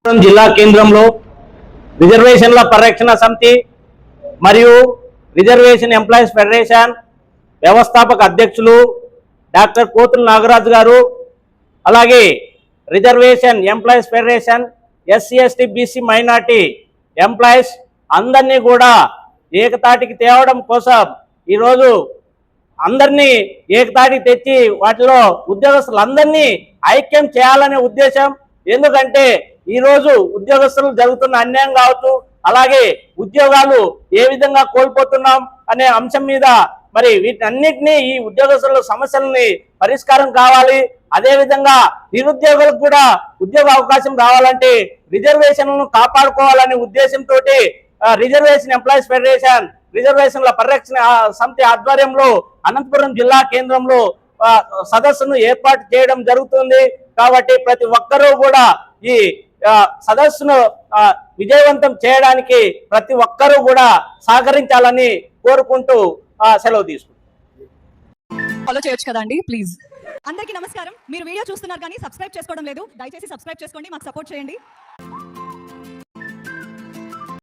జిల్లా కేంద్రంలో రిజర్వేషన్ల పరిరక్షణ సమితి మరియు రిజర్వేషన్ ఎంప్లాయీస్ ఫెడరేషన్ వ్యవస్థాపక అధ్యక్షులు డాక్టర్ కోతుల నాగరాజు గారు, అలాగే reservation employees federation SC ST BC minority employees అందరినీ కూడా ఏకతాటికి తేవడం కోసం ఈరోజు అందరినీ ఏకతాటికి తెచ్చి వాటిలో ఉద్యోగస్తులందరినీ ఐక్యం చేయాలనే ఉద్దేశం. ఎందుకంటే ఈరోజు ఉద్యోగస్తులు జరుగుతున్న అన్యాయం కావచ్చు, అలాగే ఉద్యోగాలు ఏ విధంగా కోల్పోతున్నాం అనే అంశం మీద మరి వీటన్నిటినీ ఈ ఉద్యోగస్తుల సమస్యలని పరిష్కారం కావాలి. అదేవిధంగా నిరుద్యోగులకు కూడా ఉద్యోగ అవకాశం రావాలంటే రిజర్వేషన్లను కాపాడుకోవాలనే ఉద్దేశంతో రిజర్వేషన్ ఎంప్లాయీస్ ఫెడరేషన్ రిజర్వేషన్ల పరిరక్షణ సమితి ఆధ్వర్యంలో అనంతపురం జిల్లా కేంద్రంలో సదస్సును ఏర్పాటు చేయడం జరుగుతుంది. కాబట్టి ప్రతి ఒక్కరూ కూడా ఈ సదస్సును విజయవంతం చేయడానికి ప్రతి ఒక్కరూ కూడా సహకరించాలని కోరుకుంటూ సెలవు తీసుకుంటాం. ఫాలో చేయొచ్చు కదండి ప్లీజ్. అందరికీ నమస్కారం. మీరు వీడియో చూస్తున్నారు కానీ సబ్స్క్రైబ్ చేసుకోవడం లేదు. దయచేసి సబ్స్క్రైబ్ చేసుకోండి, మాకు సపోర్ట్ చేయండి.